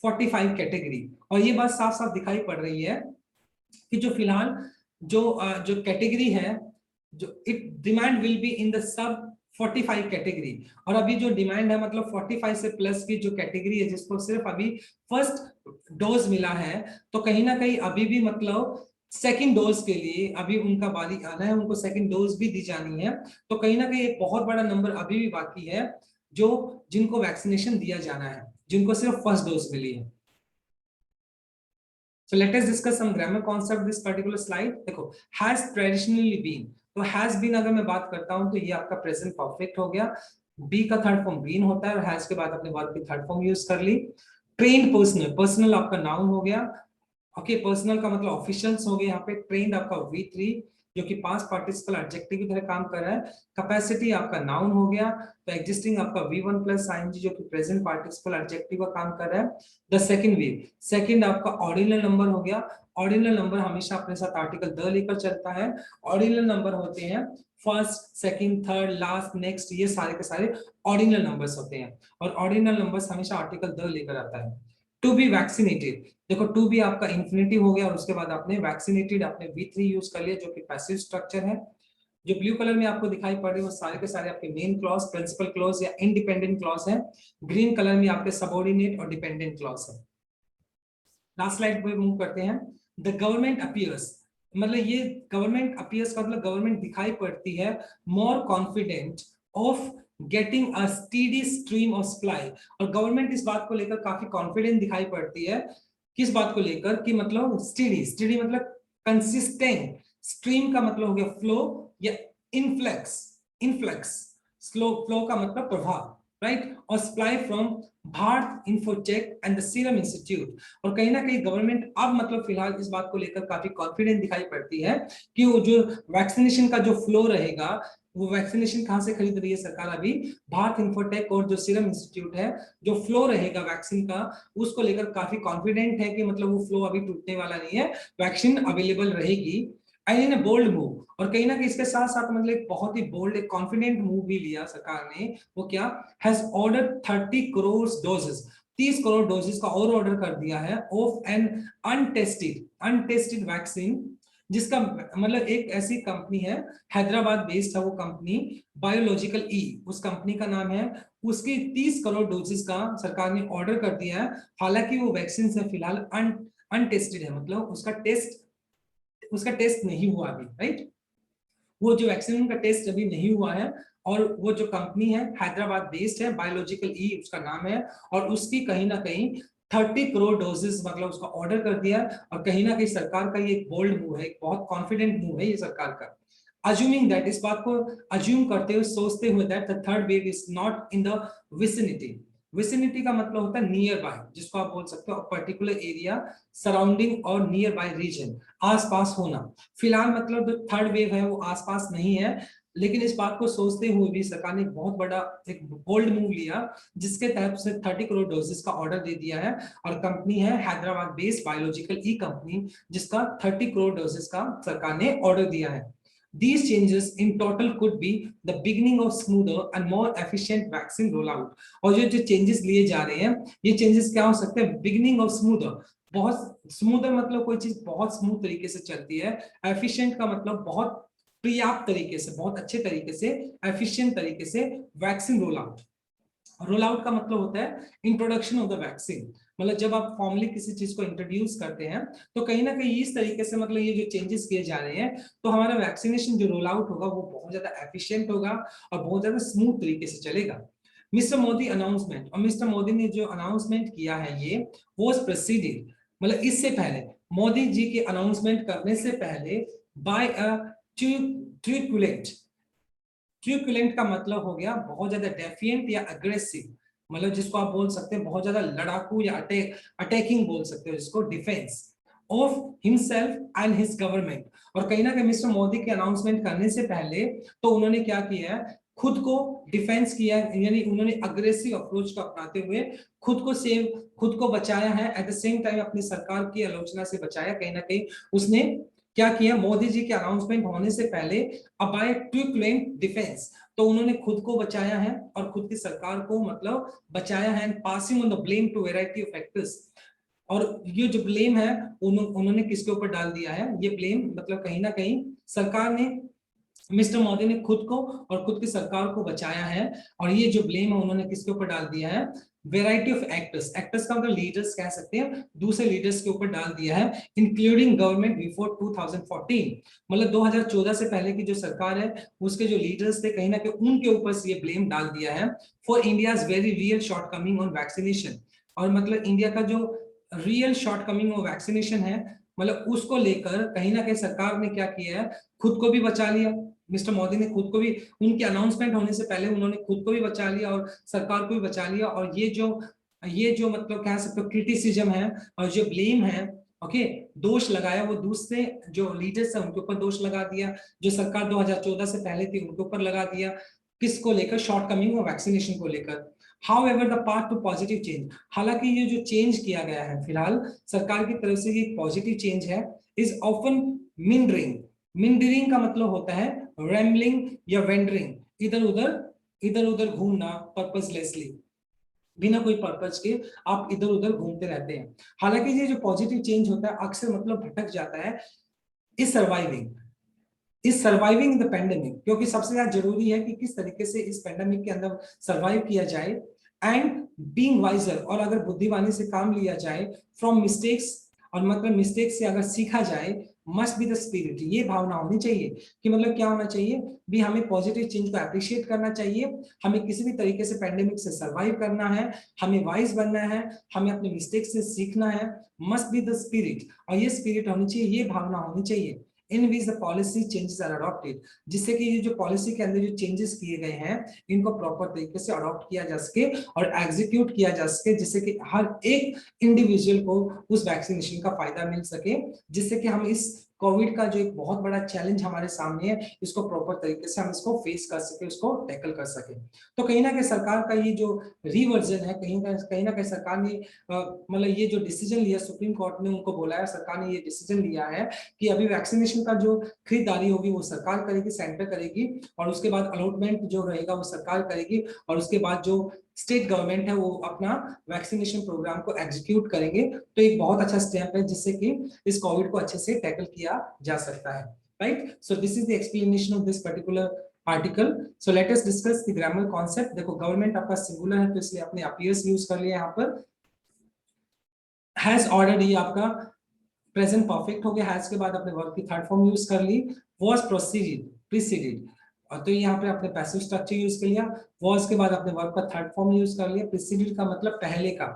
45 category. और ये बात साफ साफ दिखाई पड़ रही है कि जो फिलहाल जो कैटेगरी है, जो it demand will be in the sub 45 category. और अभी जो डिमांड है मतलब 45 से प्लस की जो कैटेगरी है जिसको सिर्फ अभी फर्स्ट डोज मिला है, तो कहीं ना कहीं अभी भी मतलब सेकंड डोज के लिए अभी उनका बारी आना है, उनको सेकंड डोज भी दी जानी है। तो कहीं ना कहीं एक बहुत बड़ा नंबर अभी भी बाकी है जो जिनको वैक्सीनेशन दिया जाना है, जिनको सिर्फ फर्स्ट डोज मिली है। So let us discuss some grammar concept this particular slide। देखो, has traditionally been, तो has been अगर मैं बात करता हूं तो ये आपका प्रेजेंट परफेक्ट हो गया। बी का थर्ड फॉर्म बीन होता है और हैज के बाद अपने वर्ब की थर्ड फॉर्म यूज कर ली। ट्रेन्ड पर्सनल, पर्सनल आपका नाउन हो गया। ओके, पर्सनल का मतलब ऑफिशियल्स हो गए यहाँ पे। ट्रेन्ड आपका V3 जो कि पास्ट पार्टिसिपल एडजेक्टिव की तरह काम कर रहा है। कैपेसिटी आपका नाउन हो गया। तो एग्जिस्टिंग आपका V1 प्लस ing जो कि प्रेजेंट पार्टिसिपल एडजेक्टिव का काम कर रहा है। द सेकंड वेव, सेकंड आपका ऑर्डिनल नंबर हो गया। ऑर्डिनल नंबर हमेशा अपने साथ आर्टिकल द लेकर चलता है। ऑर्डिनल नंबर होते हैं first, second, third, last, next, ये सारे के सारे ऑर्डिनल नंबर्स होते हैं। और ऑर्डिनल नंबर्स हमेशा आर्टिकल द लेकर आता है। टू बी वैक्सीनेटेड, देखो टू बी आपका इंफिनिटिव हो गया और उसके बाद आपने वैक्सीनेटेड आपने V3 यूज कर लिया जो कि पैसिव स्ट्रक्चर है। जो ब्लू कलर में आपको दिखाई पड़ रहे हैं वो सारे के सारे आपके मेन क्लॉज, प्रिंसिपल क्लॉज या इंडिपेंडेंट क्लॉज है। ग्रीन कलर में आपके सबऑर्डिनेट और डिपेंडेंट क्लॉज है। लास्ट स्लाइड पे मूव करते हैं। द गवर्नमेंट अपीयर्स, मतलब ये गवर्नमेंट अपीयर्स का मतलब गवर्नमेंट दिखाई पड़ती है more confident of getting a steady stream of supply. और गवर्नमेंट इस बात को लेकर काफी कॉन्फिडेंट दिखाई पड़ती है। किस बात को लेकर कि मतलब स्टीडी, स्टीडी मतलब कंसिस्टेंट, स्ट्रीम का मतलब हो गया फ्लो या इनफ्लक्स, इनफ्लक्स स्लो, फ्लो का मतलब प्रभाव, राइट। और supply from Bharat infotech and the serum institute. और कहीं ना कहीं गवर्नमेंट अब मतलब फिलहाल इस बात को लेकर काफी कॉन्फिडेंट दिखाई पड़ती है कि वो जो वैक्सीनेशन का जो फ्लो रहेगा, वो वैक्सीनेशन कहां से खरीद रही है सरकार अभी, भारत इन्फोटेक और जो सीरम इंस्टीट्यूट है। जो फ्लो रहेगा वैक्सीन का उसको लेकर काफी कॉन्फिडेंट है कि मतलब वो फ्लो अभी टूटने वाला नहीं है, वैक्सीन अवेलेबल रहेगी। एंड इन बोल्ड मूव, और कहीं ना कहीं इसके साथ साथ मतलब एक बहुत ही बोल्ड, एक कॉन्फिडेंट मूव भी लिया सरकार ने। वो क्या, has order 30 crore doses, 30 crore doses का और ऑर्डर कर दिया है ऑफ एन अनटेस्टेड वैक्सीन, जिसका मतलब एक ऐसी कंपनी है हैदराबाद बेस्ड है वो कंपनी, बायोलॉजिकल ई उस कंपनी का नाम है। उसकी 30 करोड़ डोजेस का सरकार ने ऑर्डर कर दिया है। हालांकि वो वैक्सीन है फिलहाल अनटेस्टेड है, मतलब उसका टेस्ट नहीं हुआ अभी, राइट। वो जो वैक्सीन का टेस्ट अभी नहीं हुआ है। और वो जो कंपनी है हैदराबाद बेस्ड है, बायोलॉजिकल ई उसका नाम है। और उसकी कहीं ना कहीं 30 करोड़ डोजेस मतलब उसका ऑर्डर कर दिया। और कहीं ना कहीं सरकार का ये एक बोल्ड मूव है, एक बहुत कॉन्फिडेंट मूव है ये सरकार का। अज्यूमिंग दैट, इस बात को अज्यूम करते हुए, सोचते हुए that the third wave is not in the vicinity. Vicinity का मतलब होता है नियर बाय, जिसको आप बोल सकते हो पर्टिकुलर एरिया, सराउंडिंग और नियर बाय रीजन, आसपास होना। फिलहाल मतलब जो थर्ड वेव है वो आसपास नहीं है। लेकिन इस बात को सोचते हुए भी सरकार ने बहुत बड़ा एक बोल्ड मूव लिया जिसके तहत से 30 करोड़ डोजेस का ऑर्डर दे दिया है। और कंपनी है हैदराबाद बेस्ड बायोलॉजिकल ई कंपनी, जिसका 30 करोड़ डोजेस का सरकार ने ऑर्डर दिया है। These changes in total could be the beginning of smoother and more efficient vaccine rollout। और जो चेंजेस लिए जा रहे हैं, ये चेंजेस क्या हो सकते हैं, बिगिनिंग ऑफ स्मूदर, बहुत स्मूदर मतलब कोई चीज बहुत स्मूथ तरीके से चलती है। एफिशिएंट का मतलब बहुत पर्याप्त तरीके से, बहुत अच्छे तरीके से, एफिशिएंट तरीके से vaccine roll out. Roll out का मतलब होता है इंट्रोडक्शन ऑफ द वैक्सीन, मतलब जब आप फॉर्मली किसी चीज को इंट्रोड्यूस करते हैं तो कहीं ना कहीं इस तरीके से मतलब ये जो चेंजेस किए जा रहे हैं तो हमारा वैक्सीनेशन जो रोल आउट होगा वो बहुत ज्यादा एफिशिएंट होगा और बहुत ज्यादा स्मूथ तरीके से चलेगा। मिस्टर मोदी अनाउंसमेंट, और मिस्टर मोदी ने जो अनाउंसमेंट किया है ये वाज प्रेसिडेड, मतलब इससे पहले मोदी जी के अनाउंसमेंट करने से पहले बाय अ ट्रिक्युलेंट, ट्रिक्युलेंट का मतलब हो गया बहुत ज्यादा डेफिएंट या अग्रेसिव, मतलब जिसको आप बोल सकते हैं बहुत ज्यादा लड़ाकू या अटैकिंग बोल सकते हो, जिसको defence of himself and his government. और कहीं ना कहीं मिस्टर मोदी के अनाउंसमेंट करने से पहले तो उन्होंने क्या किया है, खुद को डिफेंस किया, यानी उन्होंने अग्रेसिव अप्रोच को अपनाते हुए खुद को सेव, खुद को बचाया है, एट द सेम टाइम अपनी सरकार की आलोचना से बचाया। कहीं ना कहीं उसने क्या किया, मोदी जी के अनाउंसमेंट होने से पहले अबाय ट्रिक्युलेंट डिफेंस, तो उन्होंने खुद को बचाया है और खुद की सरकार को मतलब बचाया है, and passing on the blame to variety of factors. और ये जो ब्लेम है उन्होंने किसके ऊपर डाल दिया है, ये ब्लेम मतलब कहीं ना कहीं सरकार ने, मिस्टर मोदी ने खुद को और खुद की सरकार को बचाया है, और ये जो ब्लेम है उन्होंने किसके ऊपर डाल दिया है, वेराइटी ऑफ एक्टर्स, एक्टर्स का मतलब लीडर्स कह सकते हैं, दूसरे लीडर्स के ऊपर डाल दिया है, इंक्लूडिंग गवर्नमेंट बिफोर 2014, मतलब 2014 से पहले की जो सरकार है उसके जो लीडर्स थे कहीं ना कहीं उनके ऊपर से ये ब्लेम डाल दिया है for India's very real shortcoming on vaccination. और मतलब इंडिया का जो रियल शॉर्टकमिंग ऑफ वैक्सीनेशन है, मतलब उसको लेकर कहीं ना कहीं सरकार ने क्या किया है, खुद को भी बचा लिया, मिस्टर मोदी ने खुद को भी, उनके अनाउंसमेंट होने से पहले उन्होंने खुद को भी बचा लिया और सरकार को भी बचा लिया। और ये जो मतलब कह सकते हो क्रिटिसिज्म है और जो ब्लेम है, ओके, दोष लगाया, वो दूसरे जो लीडर्स है उनके ऊपर दोष लगा दिया, जो सरकार 2014 से पहले थी उनके ऊपर लगा दिया, किसको लेकर, शॉर्टकमिंग और वैक्सीनेशन को लेकर। However, the path to positive change, हालांकि ये जो चेंज किया गया है फिलहाल सरकार की तरफ से, ये पॉजिटिव चेंज है, इज ऑफन मिंडरिंग, मिंडरिंग का मतलब होता है रैम्बलिंग या वेंडरिंग, इधर उधर घूमना पर्पसलेसली, बिना कोई पर्पस के आप इधर उधर घूमते रहते हैं। हालांकि ये जो पॉजिटिव चेंज होता है अक्सर मतलब भटक जाता है इस सर्वाइविंग, इस सर्वाइविंग द पेंडेमिक, क्योंकि सबसे ज्यादा जरूरी है कि किस तरीके से इस पेंडेमिक के अंदर सर्वाइव किया जाए, एंड बीइंग वाइजर, और अगर बुद्धिमानी से काम लिया जाए, फ्रॉम मिस्टेक्स, और मतलब मिस्टेक से अगर सीखा जाए, मस्ट बी द स्पिरिट, ये भावना होनी चाहिए कि मतलब क्या होना चाहिए भी, हमें पॉजिटिव चेंज को अप्रिशिएट करना चाहिए, हमें किसी भी तरीके से पेंडेमिक से सर्वाइव करना है, हमें वाइज बनना है, हमें अपने मिस्टेक से सीखना है, मस्ट बी द स्पिरिट, और ये स्पिरिट होनी चाहिए, ये भावना होनी चाहिए in which the policy changes are adopted, जिससे कि ये जो पॉलिसी के अंदर जो चेंजेस किए गए हैं इनको प्रॉपर तरीके से अडॉप्ट किया जा सके और एग्जीक्यूट किया जा सके, जिससे कि हर एक इंडिविजुअल को उस वैक्सीनेशन का फायदा मिल सके, जिससे कि हम इस कोविड का जो एक बहुत बड़ा चैलेंज हमारे सामने है इसको प्रॉपर तरीके से हम इसको फेस कर सके, उसको टैकल कर सके। तो कहीं ना कहीं सरकार का ये जो रिवर्जन है, कहीं ना कहीं सरकार ने मतलब ये जो डिसीजन लिया, सुप्रीम कोर्ट ने उनको बोला है, सरकार ने ये डिसीजन लिया है कि अभी वैक्सीनेशन का जो खरीदारी होगी वो सरकार करेगी, सेंटर करेगी, और उसके बाद अलॉटमेंट जो रहेगा वो सरकार करेगी, और उसके बाद जो स्टेट गवर्नमेंट है वो अपना वैक्सीनेशन प्रोग्राम को एग्जीक्यूट करेंगे। तो एक बहुत अच्छा स्टेप है जिससे कि इस कोविड को अच्छे से टैकल किया जा सकता है, right. So this is the explanation of this particular article. So let us discuss the grammar concept. देखो गवर्नमेंट आपका सिंगुलर है तो इसलिए आपने अपीयर्स यूज कर लिया यहाँ पर। हैज ऑर्डर्ड, ये आपका प्रेजेंट परफेक्ट हो गया, हैज के बाद आपने वर्ब की थर्ड फॉर्म यूज कर ली, वाज प्रीसीडेड, और तो यहाँ पे आपने पैसिव स्ट्रक्चर यूज कर लिया, वाज के बाद आपने वर्ब का थर्ड फॉर्म यूज कर लिया, प्रीसीडेड का मतलब पहले का,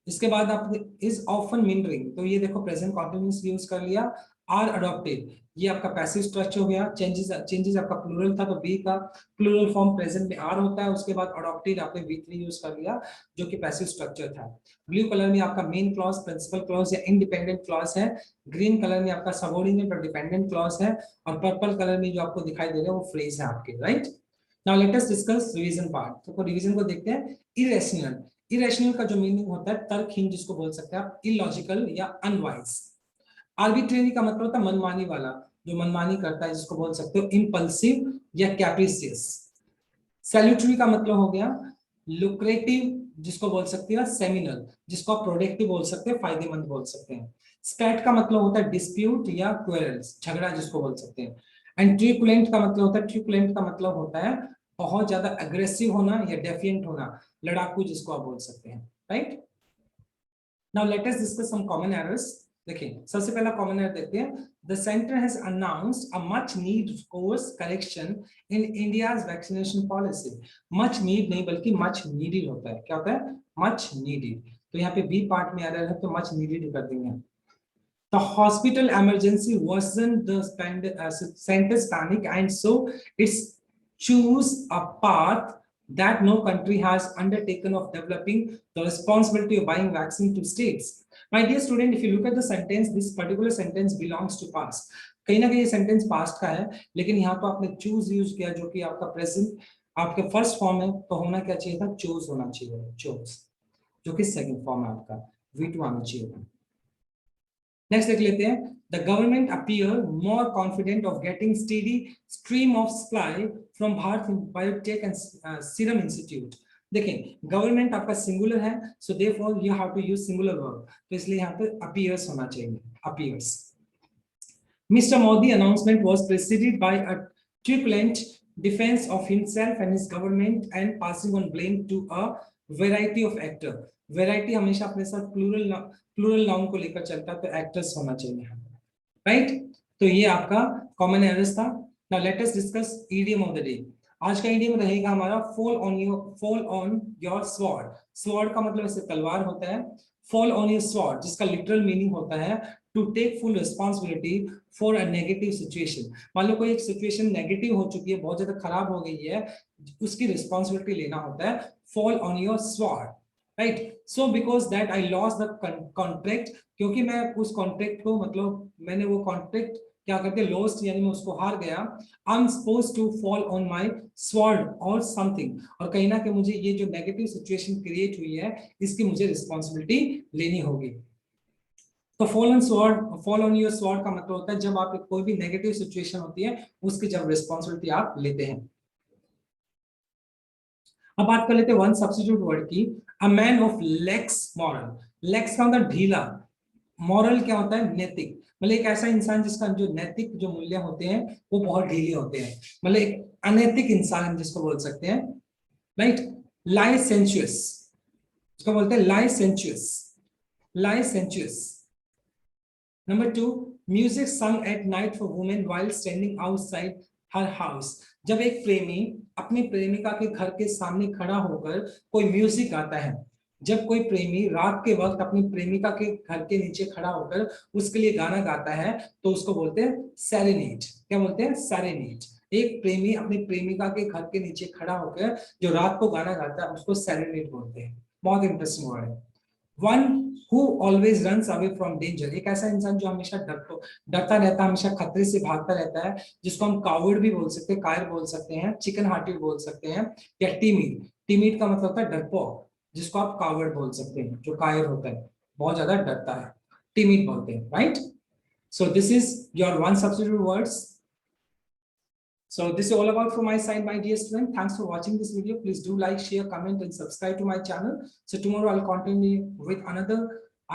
इसके बाद आपने इज ऑफन मिनरिंग, तो ये देखो प्रेजेंट कंटीन्यूअस यूज कर लिया, आर अडॉप्टेड, ये आपका पैसिव स्ट्रक्चर हो गया, चेंजेस आपका प्लूरल था तो बी का प्लूरल फॉर्म प्रेजेंट में आर होता है, उसके बाद अडॉप्टेड आपने V3 यूज कर लिया जो कि पैसिव स्ट्रक्चर था। ब्लू कलर में आपका मेन क्लॉज, प्रिंसिपल क्लॉज या इंडिपेंडेंट क्लॉज है, ग्रीन कलर में आपका सबऑर्डिनेट और डिपेंडेंट क्लॉज है, और पर्पल कलर में जो आपको दिखाई दे रहा है वो फ्रेज है आपके, right. Now let us discuss revision part. तो रिवीजन को देखते हैं। इरेशनल, इरेशनल का जो मीनिंग होता है तर्कहीन, जिसको बोल सकते हैं आप, इलॉजिकल या अनवाइज। आर्बिट्रेरी का मतलब होता है मनमानी वाला, जो मनमानी करता है, जिसको बोल सकते हो इम्पल्सिव या कैप्रिसियस। सैल्यूटरी का मतलब हो गया लुक्रेटिव, जिसको बोल सकते हो सेमिनल, जिसको आप प्रोडक्टिव बोल सकते हैं, फायदेमंद बोल सकते हैं। स्पैट का मतलब होता है डिस्प्यूट या क्वेरल्स, झगड़ा जिसको बोल सकते हैं। एंड ट्रिकुलेंट का मतलब होता है, ट्रिकुलेंट का मतलब होता है बहुत ज्यादा अग्रेसिव होना या डेफिएंट होना, लड़ाकू जिसको आप बोल सकते हैं, right. Now let us discuss some common errors. देखिए सबसे पहला कॉमन एरर देखते हैं। The center has announced a much need course correction in India's vaccination policy. Much need नहीं बल्कि मच नीडेड होता है, क्या होता है, मच नीडेड। तो यहाँ पे बी पार्ट में एरर है तो मच नीडेड कर देंगे। The hospital emergency worsened the center's panic, and so it's choose a path that no country has undertaken of developing the responsibility of buying vaccine to states. My dear student, if you look at the sentence, this particular sentence belongs to past. कहीं ना कहीं ये sentence past का है, लेकिन यहाँ तो आपने चूज यूज किया जो कि आपका प्रेजेंट आपके फर्स्ट फॉर्म है, तो होना क्या चाहिए था, चूज होना चाहिए, चूज, जो कि सेकंड फॉर्म है आपका, V2 आना चाहिए था। नेक्स्ट देख लेते हैं, the government appear more confident of getting steady stream of supply from Bharat Biotech and Serum Institute। देखें गवर्नमेंट आपका सिंगुलर है, so therefore you have to use singular verb, तो इसलिए यहाँ पे appears होना चाहिए, appears। Mr. Modi announcement was preceded by a truculent defense of himself and his government and passing on blame to a variety of actors। Variety हमेशा अपने साथ plural noun को लेकर चलता है, तो एक्टर्स होना चाहिए, राइट। तो ये आपका कॉमन एरर्स था। Now let us discuss idiom of the day. आज का इडियम रहेगा हमारा fall on your sword. Sword का मतलब ऐसे तलवार होता है, फॉल ऑन योर स्वॉर्ड जिसका लिटरल मीनिंग होता है to take full responsibility for a negative situation. मान लो कोई एक सिचुएशन नेगेटिव हो चुकी है, बहुत ज्यादा खराब हो गई है, उसकी रिस्पॉन्सिबिलिटी लेना होता है, fall on your sword, right. So because that I lost the contract, क्योंकि मैं उस कॉन्ट्रैक्ट को मतलब मैंने वो कॉन्ट्रैक्ट क्या करते लॉस्ट यानी मैं उसको हार गया, I am supposed to fall on my sword और समथिंग, और कहीं ना कहीं मुझे ये जो नेगेटिव सिचुएशन क्रिएट हुई है इसकी मुझे रिस्पॉन्सिबिलिटी लेनी होगी। तो फॉल ऑन योर स्वॉर्ड का मतलब होता है जब आप कोई भी नेगेटिव सिचुएशन होती है उसकी जब रिस्पॉन्सिबिलिटी आप लेते हैं। अब बात कर लेते हैं वन सब्स्टिट्यूट वर्ड की, a man of lax moral. Lax का मतलब ढीला, मॉरल क्या होता है, नैतिक, मतलब एक ऐसा इंसान जिसका जो नैतिक जो मूल्य होते हैं वो बहुत ढीले होते हैं, मतलब एक अनैतिक इंसान जिसको बोल सकते हैं, राइट। लाइसेंशियस, इसको बोलते हैं licentious, licentious. Number 2, music sung at night for women while standing outside her house. जब एक प्रेमी अपनी प्रेमिका के घर के सामने खड़ा होकर कोई म्यूजिक गाता है, जब कोई प्रेमी रात के वक्त अपनी प्रेमिका के घर के नीचे खड़ा होकर उसके लिए गाना गाता है तो उसको बोलते हैं सेरेनेड। क्या बोलते हैं, सेरेनेड। एक प्रेमी अपनी प्रेमिका के घर के नीचे खड़ा होकर जो रात को गाना गाता है उसको सेरेनेड बोलते हैं। बहुत इंटरेस्टिंग वर्ड है। One who always runs away from danger, एक ऐसा इंसान जो हमेशा डरता रहता है, हमेशा खतरे से भागता रहता है, जिसको हम कावर्ड भी बोल सकते हैं, कायर बोल सकते हैं, चिकन हार्टेड बोल सकते हैं, या टीमिड। टीमिड का मतलब होता है डरपोक, जिसको आप कावर्ड बोल सकते हैं, जो कायर होता है, बहुत ज्यादा डरता है, टीमिड बोलते हैं, right. So this is your one substitute words. So this is all about from my side, my dear student. Thanks for watching this video. Please do like, share, comment, and subscribe to my channel. So tomorrow I'll continue with another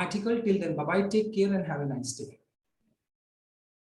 article. Till then, bye bye. Take care and have a nice day.